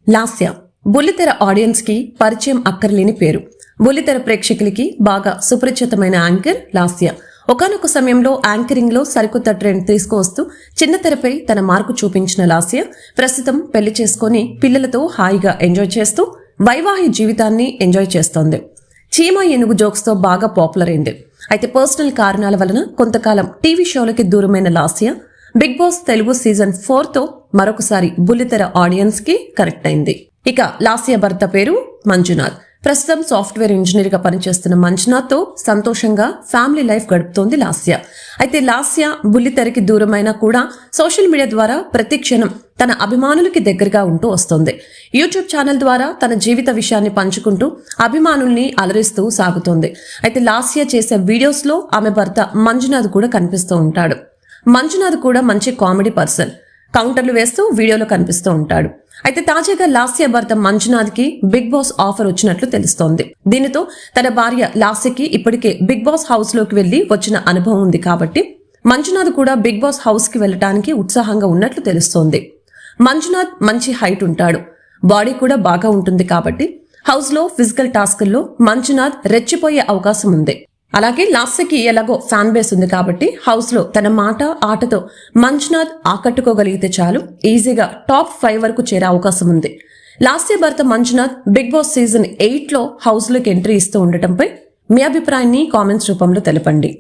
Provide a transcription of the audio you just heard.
లాస్య బుల్లితెర ఆడియన్స్ కి పరిచయం అక్కర్లేని పేరు. బుల్లితెర ప్రేక్షకులకి బాగా సుపరిచితమైన యాంకర్ లాస్య. ఒకానొక సమయంలో యాంకరింగ్ లో సరికొత్త ట్రెండ్ తీసుకువస్తూ చిన్న తెరపై తన మార్కు చూపించిన లాస్య ప్రస్తుతం పెళ్లి చేసుకుని పిల్లలతో హాయిగా ఎంజాయ్ చేస్తూ వైవాహిక జీవితాన్ని ఎంజాయ్ చేస్తోంది. చీమ ఏనుగు జోక్స్ తో బాగా పాపులర్ అయింది. అయితే పర్సనల్ కారణాల వలన కొంతకాలం టీవీ షోలకి దూరమైన Lasya big boss Telugu season 4 తో మరొకసారి బుల్లితెర ఆడియన్స్ కి కనెక్ట్ అయింది. ఇక లాస్య భర్త పేరు మంజునాథ్. ప్రస్తుతం సాఫ్ట్వేర్ ఇంజనీర్ గా పనిచేస్తున్న మంజునాథ్ తో సంతోషంగా ఫ్యామిలీ లైఫ్ గడుపుతోంది లాస్య. అయితే లాస్య బుల్లితెరకి దూరమైనా కూడా సోషల్ మీడియా ద్వారా ప్రతి క్షణం తన అభిమానులకి దగ్గరగా ఉంటూ వస్తోంది. యూట్యూబ్ ఛానల్ ద్వారా తన జీవిత విషయాన్ని పంచుకుంటూ అభిమానుల్ని అలరిస్తూ సాగుతోంది. అయితే లాస్య చేసే వీడియోస్ లో ఆమె భర్త మంజునాథ్ కూడా కనిపిస్తూ ఉంటాడు. మంజునాథ్ కూడా మంచి కామెడీ పర్సన్. కౌంటర్లు వేస్తూ వీడియోలో కనిపిస్తూ ఉంటాడు. అయితే తాజాగా లాస్య భర్త మంజునాథ్ కి బిగ్ బాస్ ఆఫర్ వచ్చినట్లు తెలుస్తోంది. దీనితో తన భార్య లాస్యకి ఇప్పటికే బిగ్ బాస్ హౌస్ లోకి వెళ్లి వచ్చిన అనుభవం ఉంది కాబట్టి మంజునాథ్ కూడా బిగ్ బాస్ హౌస్ కి వెళ్లడానికి ఉత్సాహంగా ఉన్నట్లు తెలుస్తోంది. మంజునాథ్ మంచి హైట్ ఉంటాడు, బాడీ కూడా బాగా ఉంటుంది కాబట్టి హౌస్ లో ఫిజికల్ టాస్కుల్లో మంజునాథ్ రెచ్చిపోయే అవకాశం ఉంది. అలాగే లాస్యకి ఎలాగో ఫ్యాన్ బేస్ ఉంది కాబట్టి హౌస్ లో తన మాట ఆటతో మంజునాథ్ ఆకట్టుకోగలిగితే చాలు ఈజీగా టాప్ 5 వరకు చేరే అవకాశం ఉంది. లాస్య భర్త మంజునాథ్ బిగ్ బాస్ సీజన్ 8 లో హౌస్ లోకి ఎంట్రీ ఇస్తూ ఉండటంపై మీ అభిప్రాయాన్ని కామెంట్స్ రూపంలో తెలపండి.